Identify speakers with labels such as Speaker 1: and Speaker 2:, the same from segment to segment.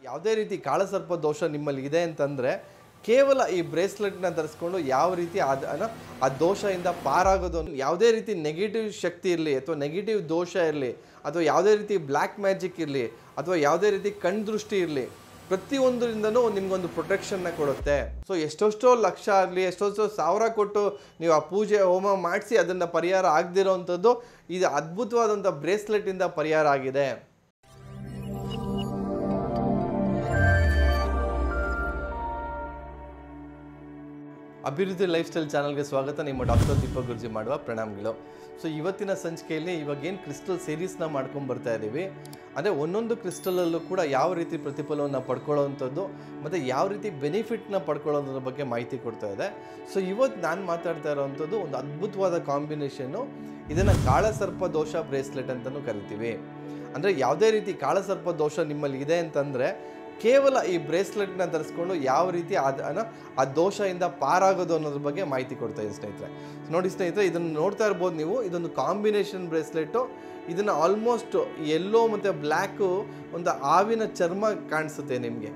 Speaker 1: ಯಾವುದೇ ರೀತಿ ಕಾಳಸರ್ಪ ದೋಷ ನಿಮ್ಮಲ್ಲಿ ಇದೆ ಅಂತಂದರೆ ಕೇವಲ ಈ ಬ್ರೇಸ್ಲೆಟ್ನ ಧರಿಸ್ಕೊಂಡು ಯಾವ ರೀತಿ ಆ ದೋಷದಿಂದ ಪಾರಾಗೋದು, ಯಾವುದೇ ರೀತಿ ನೆಗೆಟಿವ್ ಶಕ್ತಿ ಇರಲಿ ಅಥವಾ ನೆಗೆಟಿವ್ ದೋಷ ಇರಲಿ ಅಥವಾ ಯಾವುದೇ ರೀತಿ ಬ್ಲ್ಯಾಕ್ ಮ್ಯಾಜಿಕ್ ಇರಲಿ ಅಥವಾ ಯಾವುದೇ ರೀತಿ ಕಣ್ದೃಷ್ಟಿ ಇರಲಿ, ಪ್ರತಿಯೊಂದರಿಂದನೂ ನಿಮ್ಗೊಂದು ಪ್ರೊಟೆಕ್ಷನ್ನ ಕೊಡುತ್ತೆ. ಸೊ ಎಷ್ಟೆಷ್ಟೋ ಲಕ್ಷ ಆಗಲಿ ಎಷ್ಟೆಷ್ಟೋ ಸಾವಿರ ಕೊಟ್ಟು ನೀವು ಆ ಪೂಜೆ ಹೋಮ ಮಾಡಿಸಿ ಅದನ್ನು ಪರಿಹಾರ ಆಗದಿರೋವಂಥದ್ದು ಇದು ಅದ್ಭುತವಾದಂಥ ಬ್ರೇಸ್ಲೆಟ್ಟಿಂದ ಪರಿಹಾರ ಆಗಿದೆ. ಅಭಿವೃದ್ಧಿ ಲೈಫ್ ಸ್ಟೈಲ್ ಚಾನಲ್ಗೆ ಸ್ವಾಗತ. ನಿಮ್ಮ ಡಾಕ್ಟರ್ ದೀಪಕ್ ಗುರ್ಜಿ ಮಾಡುವ ಪ್ರಣಾಮಗಳು. ಸೊ ಇವತ್ತಿನ ಸಂಚಿಕೆಯಲ್ಲಿ ಇವಾಗೇನು ಕ್ರಿಸ್ಟಲ್ ಸೀರೀಸ್ನ ಮಾಡ್ಕೊಂಡು ಬರ್ತಾ ಇದ್ದೀವಿ, ಅಂದರೆ ಒಂದೊಂದು ಕ್ರಿಸ್ಟಲಲ್ಲೂ ಕೂಡ ಯಾವ ರೀತಿ ಪ್ರತಿಫಲವನ್ನು ಪಡ್ಕೊಳ್ಳೋವಂಥದ್ದು ಮತ್ತು ಯಾವ ರೀತಿ ಬೆನಿಫಿಟ್ನ ಪಡ್ಕೊಳ್ಳೋದ್ರ ಬಗ್ಗೆ ಮಾಹಿತಿ ಕೊಡ್ತಾ ಇದೆ. ಸೊ ಇವತ್ತು ನಾನು ಮಾತಾಡ್ತಾ ಇರೋವಂಥದ್ದು ಒಂದು ಅದ್ಭುತವಾದ ಕಾಂಬಿನೇಷನ್ನು. ಇದನ್ನು ಕಾಳಸರ್ಪ ದೋಷ ಬ್ರೇಸ್ಲೆಟ್ ಅಂತಲೂ ಕರಿತೀವಿ. ಅಂದರೆ ಯಾವುದೇ ರೀತಿ ಕಾಳಸರ್ಪ ದೋಷ ನಿಮ್ಮಲ್ಲಿ ಇದೆ ಅಂತಂದರೆ ಕೇವಲ ಈ ಬ್ರೇಸ್ಲೆಟ್ನ ಧರಿಸ್ಕೊಂಡು ಯಾವ ರೀತಿ ಆ ದೋಷದಿಂದ ಪಾರಾಗೋದು ಅನ್ನೋದ್ರ ಬಗ್ಗೆ ಮಾಹಿತಿ ಕೊಡ್ತಾ ಇದ್ದೀನಿ ಸ್ನೇಹಿತರೆ. ನೋಡಿ ಸ್ನೇಹಿತರೆ, ಇದನ್ನು ನೋಡ್ತಾ ಇರ್ಬೋದು ನೀವು. ಇದೊಂದು ಕಾಂಬಿನೇಷನ್ ಬ್ರೇಸ್ಲೆಟು. ಇದನ್ನು ಆಲ್ಮೋಸ್ಟ್ ಯೆಲ್ಲೋ ಮತ್ತು ಬ್ಲ್ಯಾಕು ಒಂದು ಹಾವಿನ ಚರ್ಮ ಕಾಣಿಸುತ್ತೆ ನಿಮಗೆ.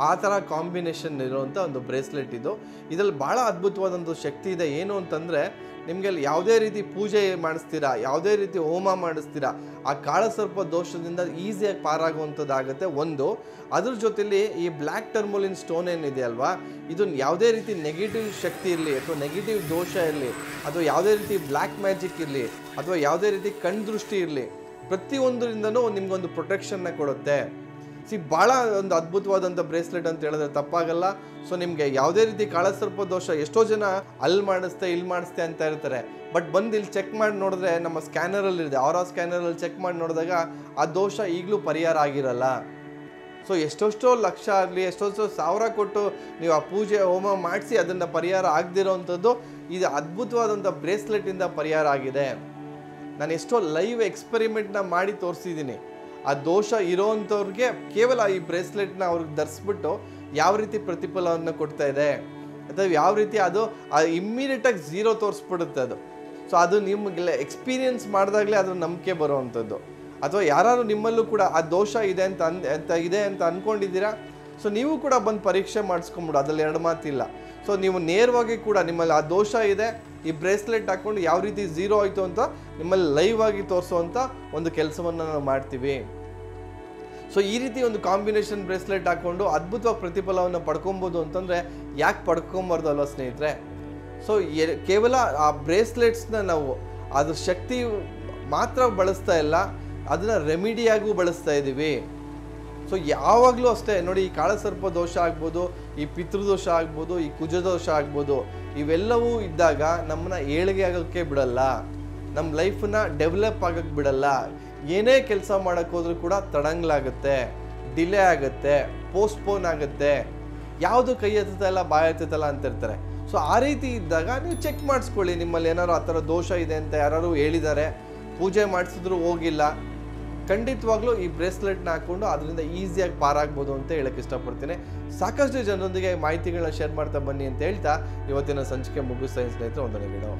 Speaker 1: ಆ ಥರ ಕಾಂಬಿನೇಷನ್ ಇರುವಂಥ ಒಂದು ಬ್ರೇಸ್ಲೆಟ್ ಇದು. ಇದರಲ್ಲಿ ಭಾಳ ಅದ್ಭುತವಾದಂಥ ಶಕ್ತಿ ಇದೆ. ಏನು ಅಂತಂದರೆ ನಿಮಗೆ ಯಾವುದೇ ರೀತಿ ಪೂಜೆ ಮಾಡಿಸ್ತೀರಾ, ಯಾವುದೇ ರೀತಿ ಹೋಮ ಮಾಡಿಸ್ತೀರಾ, ಆ ಕಾಳಸರ್ಪ ದೋಷದಿಂದ ಈಸಿಯಾಗಿ ಪಾರಾಗುವಂಥದ್ದಾಗುತ್ತೆ ಒಂದು. ಅದ್ರ ಜೊತೆಲಿ ಈ ಬ್ಲ್ಯಾಕ್ ಟರ್ಮೋಲಿನ್ ಸ್ಟೋನ್ ಏನಿದೆ ಅಲ್ವಾ, ಇದನ್ನು ಯಾವುದೇ ರೀತಿ ನೆಗೆಟಿವ್ ಶಕ್ತಿ ಇರಲಿ ಅಥವಾ ನೆಗೆಟಿವ್ ದೋಷ ಇರಲಿ ಅಥವಾ ಯಾವುದೇ ರೀತಿ ಬ್ಲ್ಯಾಕ್ ಮ್ಯಾಜಿಕ್ ಇರಲಿ ಅಥವಾ ಯಾವುದೇ ರೀತಿ ಕಣ್ದೃಷ್ಟಿ ಇರಲಿ, ಪ್ರತಿಯೊಂದರಿಂದನೂ ನಿಮಗೊಂದು ಪ್ರೊಟೆಕ್ಷನ್ನ ಕೊಡುತ್ತೆ. ಭಾಳ ಒಂದು ಅದ್ಭುತವಾದಂಥ ಬ್ರೇಸ್ಲೆಟ್ ಅಂತ ಹೇಳಿದ್ರೆ ತಪ್ಪಾಗಲ್ಲ. ಸೊ ನಿಮಗೆ ಯಾವುದೇ ರೀತಿ ಕಾಳಸರ್ಪ ದೋಷ, ಎಷ್ಟೋ ಜನ ಅಲ್ಲಿ ಮಾಡಿಸ್ತೆ ಇಲ್ಲಿ ಮಾಡಿಸ್ತೆ ಅಂತ ಇರ್ತಾರೆ, ಬಟ್ ಬಂದು ಇಲ್ಲಿ ಚೆಕ್ ಮಾಡಿ ನೋಡಿದ್ರೆ ನಮ್ಮ ಸ್ಕ್ಯಾನರಲ್ಲಿದೆ, ಆರಾ ಸ್ಕ್ಯಾನರಲ್ಲಿ ಚೆಕ್ ಮಾಡಿ ನೋಡಿದಾಗ ಆ ದೋಷ ಈಗಲೂ ಪರಿಹಾರ ಆಗಿರಲ್ಲ. ಸೊ ಎಷ್ಟೆಷ್ಟೋ ಲಕ್ಷ ಆಗಲಿ ಎಷ್ಟೆಷ್ಟೋ ಸಾವಿರ ಕೊಟ್ಟು ನೀವು ಆ ಪೂಜೆ ಹೋಮ ಮಾಡಿಸಿ ಅದನ್ನು ಪರಿಹಾರ ಆಗದಿರೋವಂಥದ್ದು ಇದು ಅದ್ಭುತವಾದಂಥ ಬ್ರೇಸ್ಲೆಟ್ಟಿಂದ ಪರಿಹಾರ ಆಗಿದೆ. ನಾನು ಎಷ್ಟೋ ಲೈವ್ ಎಕ್ಸ್ಪೆರಿಮೆಂಟ್ನ ಮಾಡಿ ತೋರಿಸಿದ್ದೀನಿ. ಆ ದೋಷ ಇರೋವಂಥವ್ರಿಗೆ ಕೇವಲ ಈ ಬ್ರೇಸ್ಲೆಟ್ನ ಅವ್ರಿಗೆ ಧರಿಸ್ಬಿಟ್ಟು ಯಾವ ರೀತಿ ಪ್ರತಿಫಲವನ್ನು ಕೊಡ್ತಾ ಇದೆ ಅಥವಾ ಯಾವ ರೀತಿ ಅದು ಇಮ್ಮಿಡಿಯೇಟಾಗಿ ಝೀರೋ ತೋರಿಸ್ಬಿಡುತ್ತೆ ಅದು. ಸೊ ಅದು ನಿಮಗೆಲ್ಲ ಎಕ್ಸ್ಪೀರಿಯನ್ಸ್ ಮಾಡಿದಾಗಲೇ ಅದು ನಂಬಿಕೆ ಬರುವಂಥದ್ದು. ಅಥವಾ ಯಾರು ನಿಮ್ಮಲ್ಲೂ ಕೂಡ ಆ ದೋಷ ಇದೆ ಅಂತ ಅಂದ್ಕೊಂಡಿದ್ದೀರಾ, ಸೊ ನೀವು ಕೂಡ ಬಂದು ಪರೀಕ್ಷೆ ಮಾಡಿಸ್ಕೊಂಬಿಡು, ಅದರಲ್ಲಿ ಎರಡು ಮಾತಿಲ್ಲ. ಸೊ ನೀವು ನೇರವಾಗಿ ಕೂಡ ನಿಮ್ಮಲ್ಲಿ ಆ ದೋಷ ಇದೆ, ಈ ಬ್ರೇಸ್ಲೆಟ್ ಹಾಕ್ಕೊಂಡು ಯಾವ ರೀತಿ ಝೀರೋ ಆಯಿತು ಅಂತ ನಿಮ್ಮಲ್ಲಿ ಲೈವ್ ಆಗಿ ತೋರಿಸುವಂಥ ಒಂದು ಕೆಲಸವನ್ನು ನಾವು ಮಾಡ್ತೀವಿ. ಸೊ ಈ ರೀತಿ ಒಂದು ಕಾಂಬಿನೇಷನ್ ಬ್ರೇಸ್ಲೆಟ್ ಹಾಕ್ಕೊಂಡು ಅದ್ಭುತವಾಗಿ ಪ್ರತಿಫಲವನ್ನು ಪಡ್ಕೊಬೋದು ಅಂತಂದರೆ ಯಾಕೆ ಪಡ್ಕೊಬಾರ್ದು ಅಲ್ವ ಸ್ನೇಹಿತರೆ. ಸೊ ಕೇವಲ ಆ ಬ್ರೇಸ್ಲೆಟ್ಸ್ನ ನಾವು ಅದ್ರ ಶಕ್ತಿ ಮಾತ್ರ ಬಳಸ್ತಾ ಇಲ್ಲ, ಅದನ್ನು ರೆಮಿಡಿಯಾಗೂ ಬಳಸ್ತಾ ಇದ್ದೀವಿ. ಸೊ ಯಾವಾಗಲೂ ಅಷ್ಟೇ ನೋಡಿ, ಈ ಕಾಳಸರ್ಪ ದೋಷ ಆಗ್ಬೋದು, ಈ ಪಿತೃದೋಷ ಆಗ್ಬೋದು, ಈ ಕುಜದೋಷ ಆಗ್ಬೋದು, ಇವೆಲ್ಲವೂ ಇದ್ದಾಗ ನಮ್ಮನ್ನ ಏಳಿಗೆ ಆಗೋಕ್ಕೆ ಬಿಡಲ್ಲ, ನಮ್ಮ ಲೈಫನ್ನ ಡೆವಲಪ್ ಆಗೋಕ್ಕೆ ಬಿಡಲ್ಲ. ಏನೇ ಕೆಲಸ ಮಾಡೋಕ್ಕೆ ಹೋದ್ರೂ ಕೂಡ ತಡಂಗ್ಲಾಗುತ್ತೆ, ಡಿಲೇ ಆಗುತ್ತೆ, ಪೋಸ್ಟ್ಪೋನ್ ಆಗುತ್ತೆ, ಯಾವುದು ಕೈ ಎತ್ತಲ್ಲ ಬಾಯಿ ಎತ್ತಲ್ಲ ಅಂತಿರ್ತಾರೆ. ಸೊ ಆ ರೀತಿ ಇದ್ದಾಗ ನೀವು ಚೆಕ್ ಮಾಡಿಸ್ಕೊಳ್ಳಿ, ನಿಮ್ಮಲ್ಲಿ ಏನಾದ್ರು ಆ ಥರ ದೋಷ ಇದೆ ಅಂತ ಯಾರು ಹೇಳಿದ್ದಾರೆ, ಪೂಜೆ ಮಾಡಿಸಿದ್ರು ಹೋಗಿಲ್ಲ, ಖಂಡಿತವಾಗ್ಲೂ ಈ ಬ್ರೇಸ್ಲೆಟ್ನ ಹಾಕ್ಕೊಂಡು ಅದರಿಂದ ಈಸಿಯಾಗಿ ಪಾರಾಗ್ಬೋದು ಅಂತ ಹೇಳಕ್ಕೆ ಇಷ್ಟಪಡ್ತೀನಿ. ಸಾಕಷ್ಟು ಜನರೊಂದಿಗೆ ಮಾಹಿತಿಗಳನ್ನ ಶೇರ್ ಮಾಡ್ತಾ ಬನ್ನಿ ಅಂತ ಹೇಳ್ತಾ ಇವತ್ತಿನ ಸಂಚಿಕೆ ಮುಗಿಸ್ತಾ ಸ್ನೇಹಿತರೆ, ವಂದನೆಗಳು.